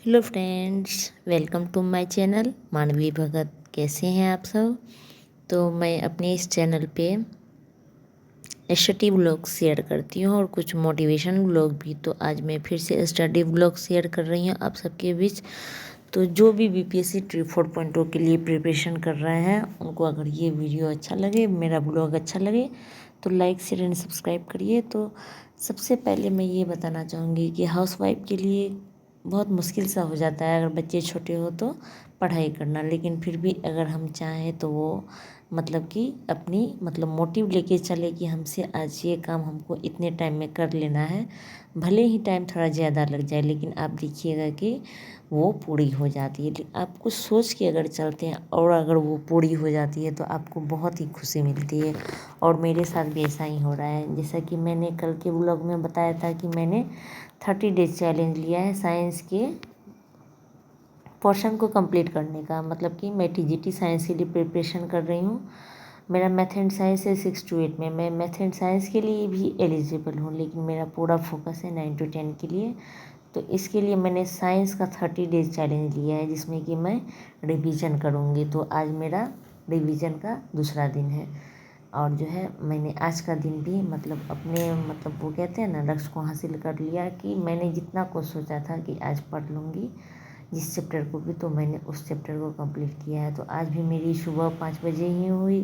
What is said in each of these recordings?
Hello friends, welcome to my channel Manvi Bhagat. कैसे हैं आप सब? तो मैं अपने इस चैनल पे स्टडी व्लॉग शेयर करती हूँ और कुछ मोटिवेशन व्लॉग भी। तो आज मैं फिर से स्टडी व्लॉग शेयर कर रही हूँ आप सबके बीच। तो जो भी बीपीएससी ट्री 4.0 के लिए प्रिपरेशन कर रहे हैं उनको अगर ये वीडियो अच्छा लगे, मेरा ब्लॉग अच्छा लगे तो लाइक शेयर एंड सब्सक्राइब करिए। तो सबसे पहले मैं ये बताना चाहूँगी कि हाउसवाइफ के लिए बहुत मुश्किल सा हो जाता है अगर बच्चे छोटे हो तो पढ़ाई करना, लेकिन फिर भी अगर हम चाहें तो वो मतलब कि अपनी मोटिव लेके चले कि हमसे आज ये काम हमको इतने टाइम में कर लेना है। भले ही टाइम थोड़ा ज़्यादा लग जाए लेकिन आप देखिएगा कि वो पूरी हो जाती है। आप कुछ सोच के अगर चलते हैं और अगर वो पूरी हो जाती है तो आपको बहुत ही खुशी मिलती है। और मेरे साथ भी ऐसा ही हो रहा है। जैसा कि मैंने कल के व्लॉग में बताया था कि मैंने 30 डेज चैलेंज लिया है साइंस के पोर्शन को कंप्लीट करने का। मतलब कि मैं टीजीटी साइंस के लिए प्रिपरेशन कर रही हूँ। मेरा मैथ एंड साइंस है 6 to 8 में। मैं मैथ एंड साइंस के लिए भी एलिजिबल हूँ, लेकिन मेरा पूरा फोकस है 9 to 10 के लिए। तो इसके लिए मैंने साइंस का 30 डेज चैलेंज लिया है जिसमें कि मैं रिवीजन करूँगी। तो आज मेरा रिवीजन का दूसरा दिन है। और जो है मैंने आज का दिन भी अपने वो कहते हैं ना, लक्ष्य को हासिल कर लिया कि मैंने जितना कुछ सोचा था कि आज पढ़ लूँगी जिस चैप्टर को भी, तो मैंने उस चैप्टर को कंप्लीट किया है। तो आज भी मेरी सुबह 5 बजे ही हुई।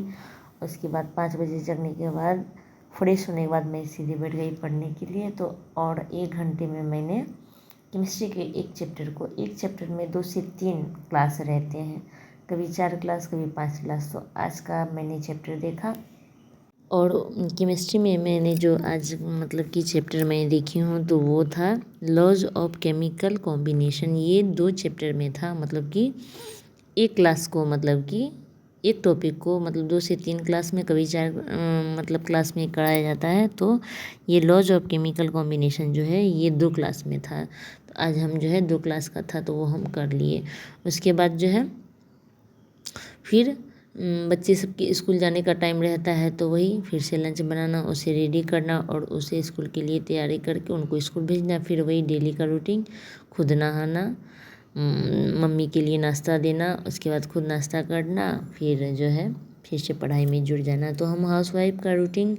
उसके बाद 5 बजे जगने के बाद फ्रेश होने के बाद मैं सीधे बैठ गई पढ़ने के लिए। तो और 1 घंटे में मैंने केमिस्ट्री के एक चैप्टर में 2 से 3 क्लास रहते हैं, कभी 4 क्लास कभी 5 क्लास। तो आज का मैंने चैप्टर देखा और केमिस्ट्री में मैंने जो आज कि चैप्टर मैं देखी हूँ तो वो था लॉज ऑफ केमिकल कॉम्बिनेशन। ये 2 चैप्टर में था। कि एक क्लास को कि एक टॉपिक को 2 से 3 क्लास में, कभी 4 क्लास में कराया जाता है। तो ये लॉज ऑफ केमिकल कॉम्बिनेशन जो है ये 2 क्लास में था। तो आज हम जो है 2 क्लास का था तो वो हम कर लिए। उसके बाद जो है फिर बच्चे सबके स्कूल जाने का टाइम रहता है तो वही फिर से लंच बनाना, उसे रेडी करना और उसे स्कूल के लिए तैयारी करके उनको स्कूल भेजना। फिर वही डेली का रूटीन, खुद नहाना, मम्मी के लिए नाश्ता देना, उसके बाद खुद नाश्ता करना, फिर जो है फिर से पढ़ाई में जुड़ जाना। तो हम हाउसवाइफ का रूटीन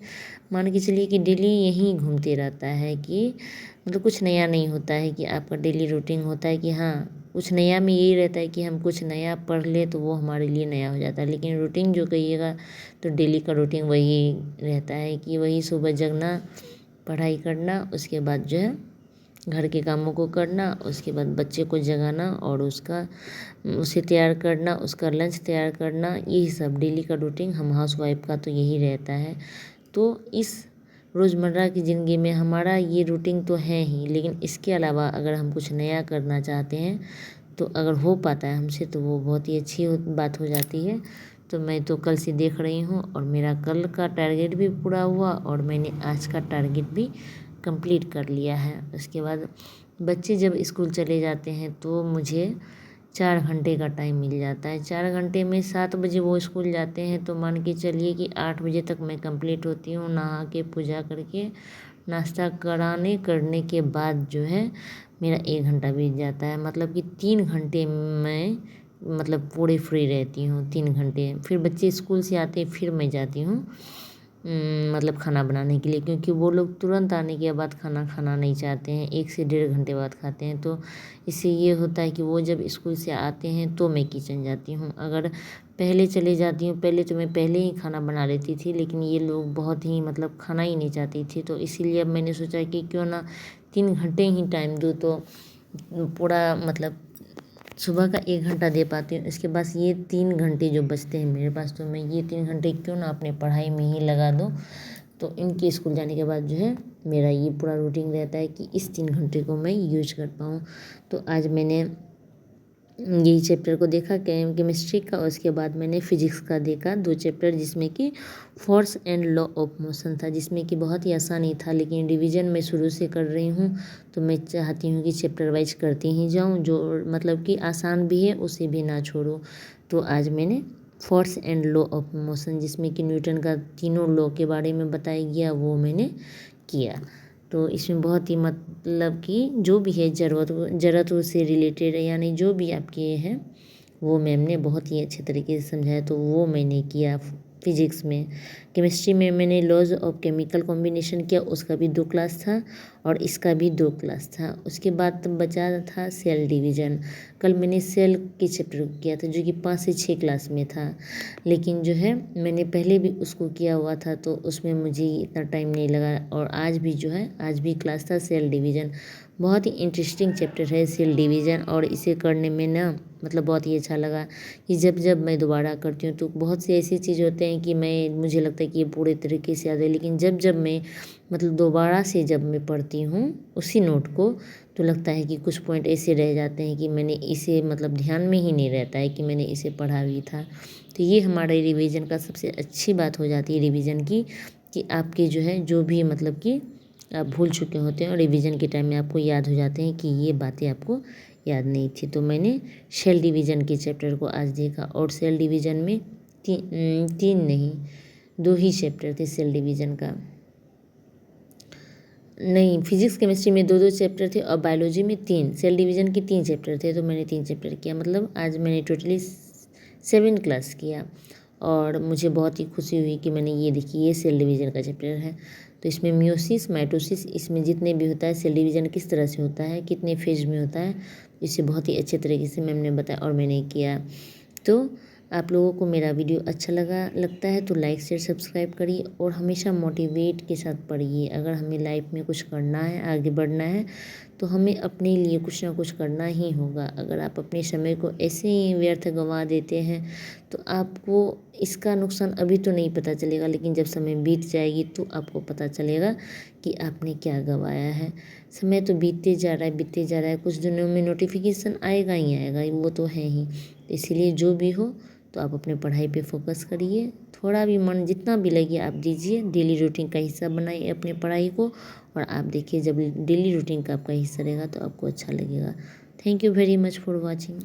मान के चलिए कि डेली यहीं घूमते रहता है कि कुछ नया नहीं होता है कि आपका डेली रूटीन होता है कि हाँ कुछ नया में यही रहता है कि हम कुछ नया पढ़ ले तो वो हमारे लिए नया हो जाता है। लेकिन रूटीन जो कहिएगा तो डेली का रूटीन वही रहता है कि वही सुबह जगना, पढ़ाई करना, उसके बाद जो है घर के कामों को करना, उसके बाद बच्चे को जगाना और उसे तैयार करना, उसका लंच तैयार करना। यही सब डेली का रूटीन हम हाउसवाइफ का तो यही रहता है। तो इस रोज़मर्रा की ज़िंदगी में हमारा ये रूटीन तो है ही, लेकिन इसके अलावा अगर हम कुछ नया करना चाहते हैं तो अगर हो पाता है हमसे तो वो बहुत ही अच्छी बात हो जाती है। तो मैं तो कल से देख रही हूँ और मेरा कल का टारगेट भी पूरा हुआ और मैंने आज का टारगेट भी कंप्लीट कर लिया है। उसके बाद बच्चे जब स्कूल चले जाते हैं तो मुझे 4 घंटे का टाइम मिल जाता है। 4 घंटे में 7 बजे वो स्कूल जाते हैं तो मान के चलिए कि 8 बजे तक मैं कंप्लीट होती हूँ, नहा के पूजा करके नाश्ता करने के बाद जो है मेरा 1 घंटा बीत जाता है। कि 3 घंटे मैं पूरे फ्री रहती हूँ। 3 घंटे फिर बच्चे स्कूल से आते हैं फिर मैं जाती हूँ खाना बनाने के लिए, क्योंकि वो लोग तुरंत आने के बाद खाना खाना नहीं चाहते हैं, 1 से 1.5 घंटे बाद खाते हैं। तो इससे ये होता है कि वो जब स्कूल से आते हैं तो मैं किचन जाती हूँ। अगर पहले चले जाती हूँ, पहले तो मैं पहले ही खाना बना लेती थी, लेकिन ये लोग बहुत ही खाना ही नहीं चाहती थी। तो इसीलिए अब मैंने सोचा कि क्यों ना 3 घंटे ही टाइम दूँ तो पूरा सुबह का 1 घंटा दे पाती हूँ। इसके बाद ये 3 घंटे जो बचते हैं मेरे पास तो मैं ये 3 घंटे क्यों ना अपने पढ़ाई में ही लगा दूँ। तो इनके स्कूल जाने के बाद जो है मेरा ये पूरा रूटीन रहता है कि इस 3 घंटे को मैं यूज कर पाऊँ। तो आज मैंने यही चैप्टर को देखा केमिस्ट्री का। उसके बाद मैंने फिजिक्स का देखा 2 चैप्टर, जिसमें कि force and law of motion था, जिसमें कि बहुत ही आसान ही था। लेकिन रिवीजन मैं शुरू से कर रही हूँ तो मैं चाहती हूँ कि चैप्टर वाइज करती ही जाऊँ, जो कि आसान भी है उसे भी ना छोड़ूँ। तो आज मैंने force and law of motion, जिसमें कि न्यूटन का तीनों लॉ के बारे में बताया गया, वो मैंने किया। तो इसमें बहुत ही मतलब कि जो भी है ज़रूरतों से रिलेटेड है, यानी जो भी आपके हैं वो मैम ने बहुत ही अच्छे तरीके से समझाया, तो वो मैंने किया फिजिक्स में। केमिस्ट्री में मैंने लॉज ऑफ केमिकल कॉम्बिनेशन किया, उसका भी 2 क्लास था और इसका भी 2 क्लास था। उसके बाद बचा था सेल डिवीज़न। कल मैंने सेल के चैप्टर को किया था जो कि 5 से 6 क्लास में था, लेकिन जो है मैंने पहले भी उसको किया हुआ था तो उसमें मुझे इतना टाइम नहीं लगा। और आज भी जो है आज भी क्लास था सेल डिवीज़न। बहुत ही इंटरेस्टिंग चैप्टर है सेल डिवीज़न, और इसे करने में ना मतलब बहुत ही अच्छा लगा कि जब जब मैं दोबारा करती हूँ तो बहुत सी ऐसी चीज़ होते हैं कि मुझे लगता है कि ये पूरे तरीके से याद है, लेकिन जब जब मैं मतलब दोबारा से जब मैं पढ़ती हूँ उसी नोट को, तो लगता है कि कुछ पॉइंट ऐसे रह जाते हैं कि मैंने इसे मतलब ध्यान में ही नहीं रहता है कि मैंने इसे पढ़ा भी था। तो ये हमारे रिवीजन का सबसे अच्छी बात हो जाती है रिवीजन की, कि आपके जो है जो भी मतलब कि आप भूल चुके होते हैं और रिवीजन के टाइम में आपको याद हो जाते हैं कि ये बातें आपको याद नहीं थी। तो मैंने सेल डिवीज़न के चैप्टर को आज देखा, और सेल डिवीज़न में तीन नहीं 2 ही चैप्टर थे सेल डिवीज़न का। नहीं, फिजिक्स केमिस्ट्री में 2 चैप्टर थे और बायोलॉजी में 3, सेल डिवीज़न के 3 चैप्टर थे, तो मैंने 3 चैप्टर किया। मतलब आज मैंने टोटली 7 क्लास किया, और मुझे बहुत ही खुशी हुई कि मैंने ये देखी ये सेल डिवीज़न का चैप्टर है। तो इसमें मियोसिस माइटोसिस इसमें जितने भी होता है, सेल डिवीज़न किस तरह से होता है, कितने फेज में होता है, इसे बहुत ही अच्छे तरीके से मैम ने बताया और मैंने किया। तो आप लोगों को मेरा वीडियो अच्छा लगता है तो लाइक शेयर सब्सक्राइब करिए, और हमेशा मोटिवेट के साथ पढ़िए। अगर हमें लाइफ में कुछ करना है, आगे बढ़ना है, तो हमें अपने लिए कुछ ना कुछ करना ही होगा। अगर आप अपने समय को ऐसे ही व्यर्थ गंवा देते हैं तो आपको इसका नुकसान अभी तो नहीं पता चलेगा, लेकिन जब समय बीत जाएगी तो आपको पता चलेगा कि आपने क्या गंवाया है। समय तो बीतते जा रहा है, कुछ दिनों में नोटिफिकेशन आएगा ही आएगा, वो तो है ही। इसीलिए जो भी हो तो आप अपने पढ़ाई पे फोकस करिए, थोड़ा भी मन जितना भी लगे आप दीजिए, डेली रूटीन का हिस्सा बनाइए अपने पढ़ाई को, और आप देखिए जब डेली रूटीन का आपका हिस्सा रहेगा तो आपको अच्छा लगेगा। Thank you very much for watching.